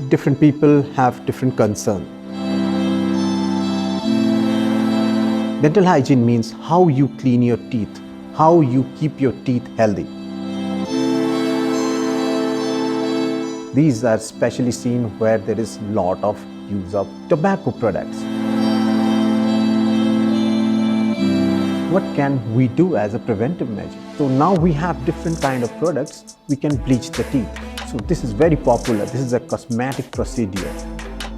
Different people have different concerns. Dental hygiene means how you clean your teeth, how you keep your teeth healthy. These are especially seen where there is lot of use of tobacco products. What can we do as a preventive measure? So now we have different kind of products. We can bleach the teeth. So this is very popular. This is a cosmetic procedure.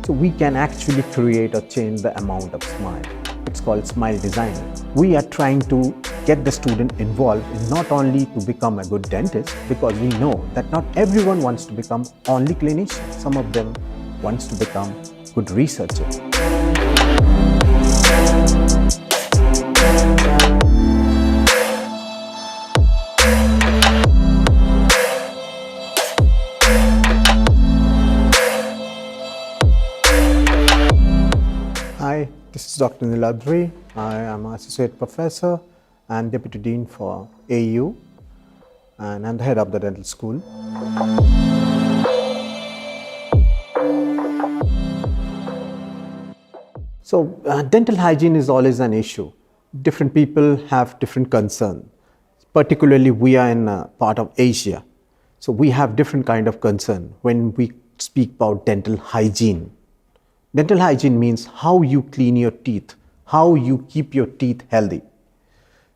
So we can actually create or change the amount of smile. It's called smile designing. We are trying to get the student involved in not only to become a good dentist, because we know that not everyone wants to become only clinician. Some of them wants to become good researchers. Hi, this is Dr. Niladri. I am an associate professor and deputy dean for AU, and I'm the head of the dental school. So dental hygiene is always an issue. Different people have different concerns. Particularly we are in a part of Asia. So we have different kind of concern when we speak about dental hygiene. Dental hygiene means how you clean your teeth, how you keep your teeth healthy.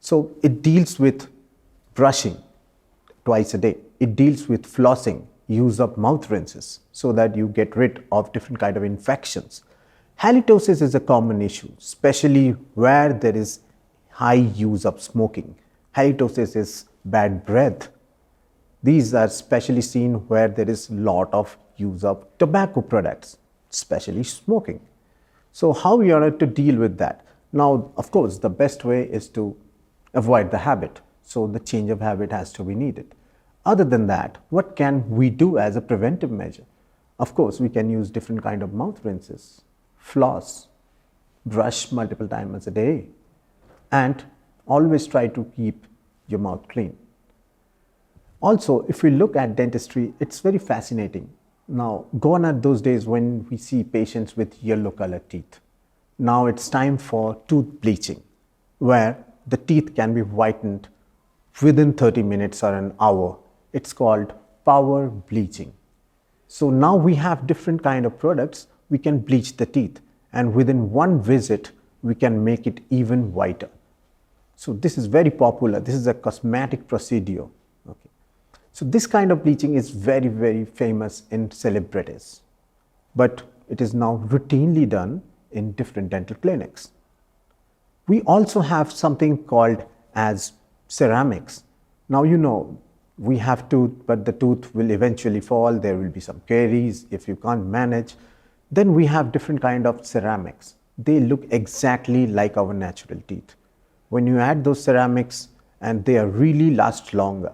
So it deals with brushing twice a day. It deals with flossing, use of mouth rinses so that you get rid of different kind of infections. Halitosis is a common issue, especially where there is high use of smoking. Halitosis is bad breath. These are especially seen where there is a lot of use of tobacco products, especially smoking. So how we are to deal with that? Now, of course, the best way is to avoid the habit. So the change of habit has to be needed. Other than that, what can we do as a preventive measure? Of course, we can use different kind of mouth rinses, floss, brush multiple times a day, and always try to keep your mouth clean. Also, if we look at dentistry, it's very fascinating. Now, gone are those days when we see patients with yellow colored teeth. Now it's time for tooth bleaching, where the teeth can be whitened within 30 minutes or an hour. It's called power bleaching. So now we have different kind of products. We can bleach the teeth, and within one visit, we can make it even whiter. So this is very popular. This is a cosmetic procedure. Okay. So this kind of bleaching is very, very famous in celebrities, but it is now routinely done in different dental clinics. We also have something called as ceramics. Now, you know, we have tooth, but the tooth will eventually fall. There will be some caries if you can't manage. Then we have different kind of ceramics. They look exactly like our natural teeth. When you add those ceramics, and they are really last longer.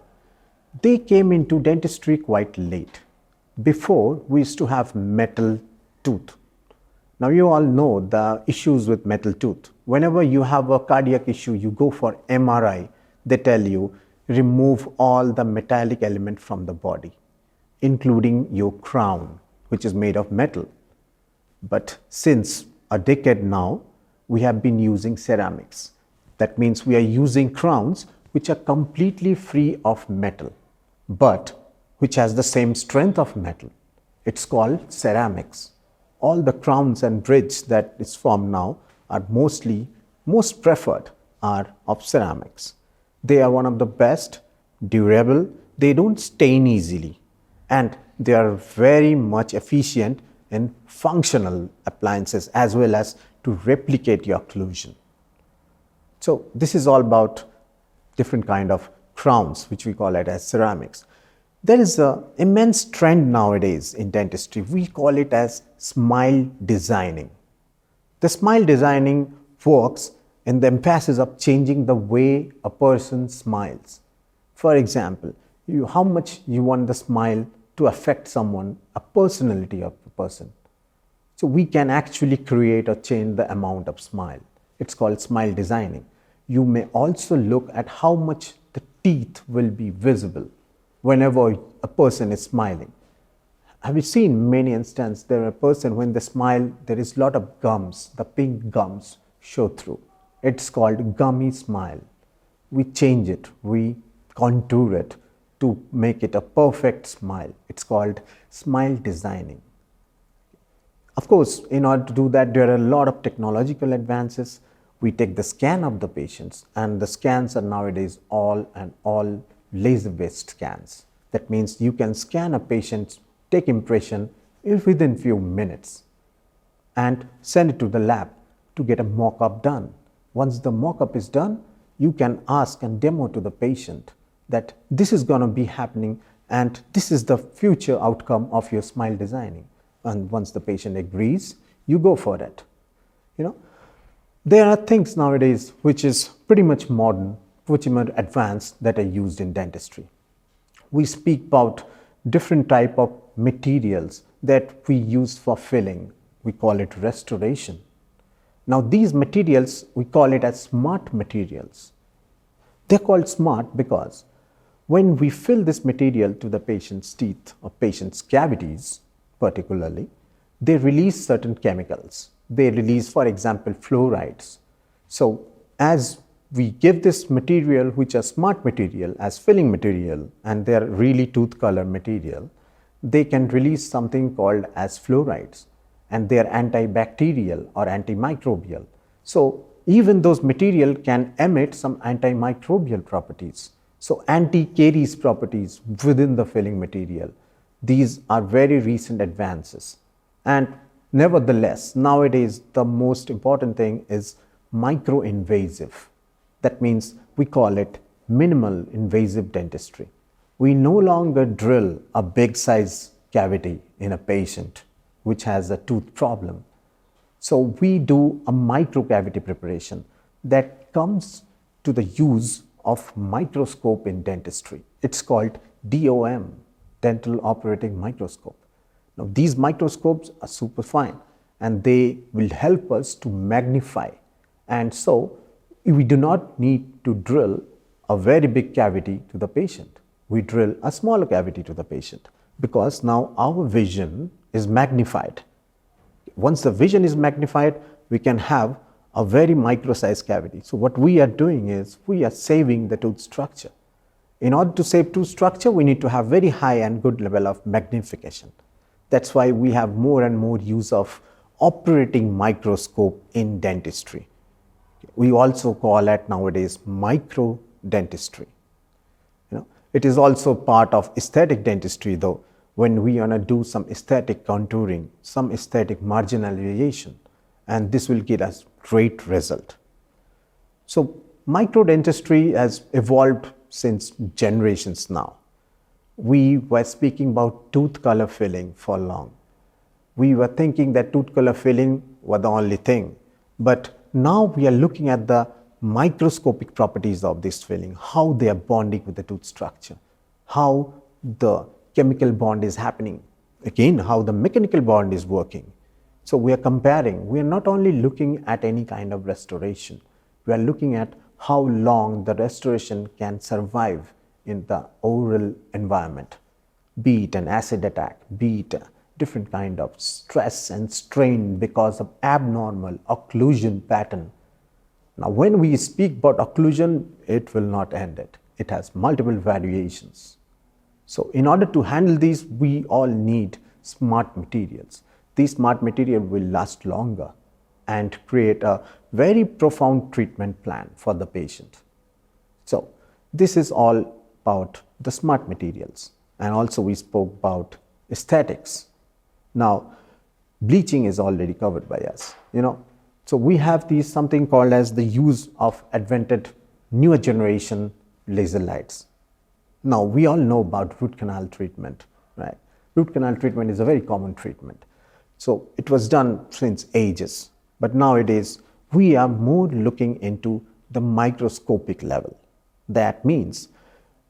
They came into dentistry quite late. Before, we used to have metal tooth. Now you all know the issues with metal tooth. Whenever you have a cardiac issue, you go for MRI. They tell you, remove all the metallic element from the body, including your crown, which is made of metal. But since a decade now, we have been using ceramics. That means we are using crowns which are completely free of metal, but which has the same strength of metal. It's called ceramics. All the crowns and bridge that is formed now are most preferred are of ceramics. They are one of the best, durable, they don't stain easily, and they are very much efficient in functional appliances as well as to replicate your occlusion. So this is all about different kind of crowns, which we call it as ceramics. There is an immense trend nowadays in dentistry. We call it as smile designing. The smile designing works in the emphasis of changing the way a person smiles. For example, how much you want the smile to affect someone, a personality of a person. So we can actually create or change the amount of smile. It's called smile designing. You may also look at how much the teeth will be visible whenever a person is smiling. Have you seen many instances there are a person when they smile, there is a lot of gums, the pink gums show through. It's called gummy smile. We change it, we contour it to make it a perfect smile. It's called smile designing. Of course, in order to do that, there are a lot of technological advances. We take the scan of the patients, and the scans are nowadays all laser-based scans. That means you can scan a patient, take impression within few minutes and send it to the lab to get a mock-up done. Once the mock-up is done, you can ask and demo to the patient that this is going to be happening and this is the future outcome of your smile designing. And once the patient agrees, you go for it. There are things nowadays which is pretty much modern, pretty much advanced, that are used in dentistry. We speak about different type of materials that we use for filling. We call it restoration. Now these materials, we call it as smart materials. They're called smart because when we fill this material to the patient's teeth or patient's cavities particularly, they release certain chemicals. They release, for example, fluorides. So as we give this material, which are smart material, as filling material, and they are really tooth color material, they can release something called as fluorides, and they are antibacterial or antimicrobial. So even those material can emit some antimicrobial properties. So anti-caries properties within the filling material. These are very recent advances. And nevertheless, nowadays the most important thing is micro-invasive. That means we call it minimal invasive dentistry. We no longer drill a big size cavity in a patient which has a tooth problem. So we do a microcavity preparation that comes to the use of microscope in dentistry. It's called DOM, dental operating microscope. Now these microscopes are super fine and they will help us to magnify, and so we do not need to drill a very big cavity to the patient. We drill a smaller cavity to the patient because now our vision is magnified. Once the vision is magnified, we can have a very micro-sized cavity. So what we are doing is we are saving the tooth structure. In order to save tooth structure, we need to have very high and good level of magnification. That's why we have more and more use of operating microscope in dentistry. We also call it nowadays micro dentistry. It is also part of aesthetic dentistry though, when we want to do some aesthetic contouring, some aesthetic marginalization, and this will give us great result. So micro dentistry has evolved since generations now. We were speaking about tooth color filling for long. We were thinking that tooth color filling was the only thing, but now we are looking at the microscopic properties of this filling, how they are bonding with the tooth structure, how the chemical bond is happening, again how the mechanical bond is working. So we are comparing, we are not only looking at any kind of restoration, we are looking at how long the restoration can survive in the oral environment, be it an acid attack, be it a different kind of stress and strain because of abnormal occlusion pattern. Now when we speak about occlusion, it will not end it. It has multiple variations. So in order to handle these, we all need smart materials. These smart materials will last longer and create a very profound treatment plan for the patient. So this is all about the smart materials, and also we spoke about aesthetics. Now bleaching is already covered by us, So we have these something called as the use of invented newer generation laser lights. Now we all know about root canal treatment, right? Root canal treatment is a very common treatment. So it was done since ages, but nowadays we are more looking into the microscopic level. That means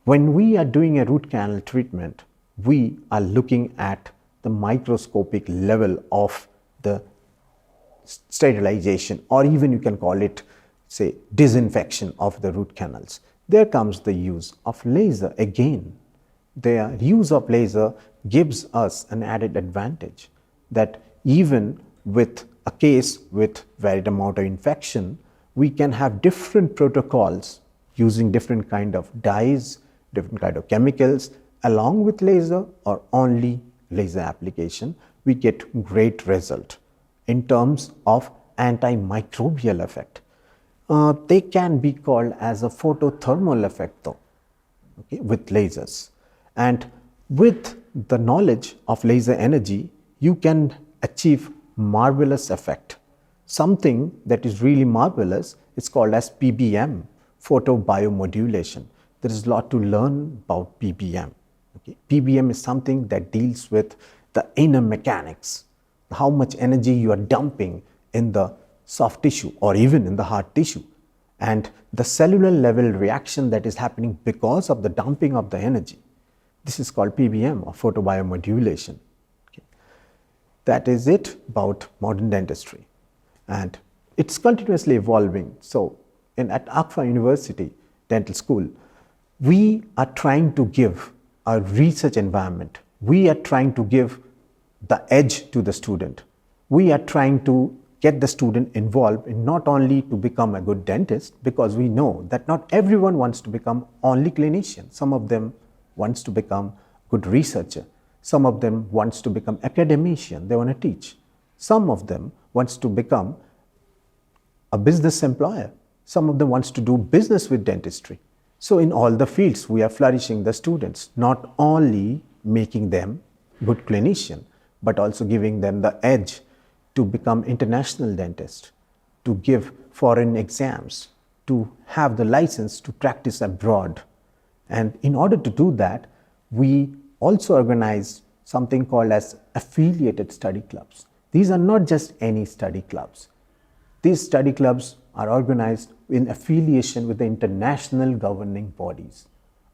when we are doing a root canal treatment, we are looking at the microscopic level of the sterilization, or even you can call it, say, disinfection of the root canals. There comes the use of laser again. their use of laser gives us an added advantage that even with a case with varied amount of infection, we can have different protocols using different kind of dyes, different kind of chemicals, along with laser or only laser application. We get great result in terms of antimicrobial effect. They can be called as a photothermal effect though, okay, with lasers. And with the knowledge of laser energy, you can achieve marvelous effect. Something that is really marvelous is called as PBM, photobiomodulation. There is a lot to learn about PBM. Okay. PBM is something that deals with the inner mechanics, how much energy you are dumping in the soft tissue or even in the hard tissue, and the cellular level reaction that is happening because of the dumping of the energy. This is called PBM or photobiomodulation. Okay. That is it about modern dentistry, and it's continuously evolving. So at Akfa University Dental School, we are trying to give a research environment. We are trying to give the edge to the student. We are trying to get the student involved in not only to become a good dentist, because we know that not everyone wants to become only clinician. Some of them wants to become good researcher. Some of them wants to become academician. They want to teach. Some of them wants to become a business employer. Some of them wants to do business with dentistry. So in all the fields, we are flourishing the students, not only making them good clinician, but also giving them the edge to become international dentist, to give foreign exams, to have the license to practice abroad. And in order to do that, we also organize something called as affiliated study clubs. These are not just any study clubs. These study clubs are organized in affiliation with the international governing bodies.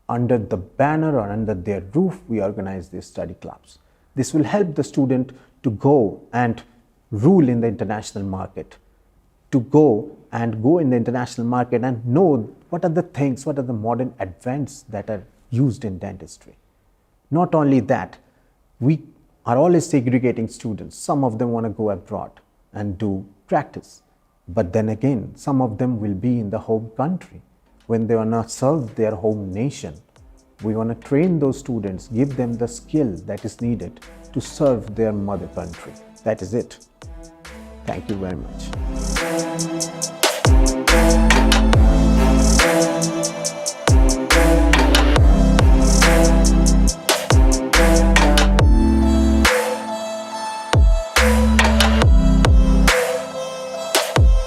Under the banner or under their roof, we organize these study clubs. This will help the student to go and rule in the international market, to go in the international market and know what are the things, what are the modern advances that are used in dentistry. Not only that, we are always segregating students. Some of them want to go abroad and do practice. But then again, some of them will be in the home country when they want to serve their home nation. We want to train those students, give them the skill that is needed to serve their mother country. That is it. Thank you very much.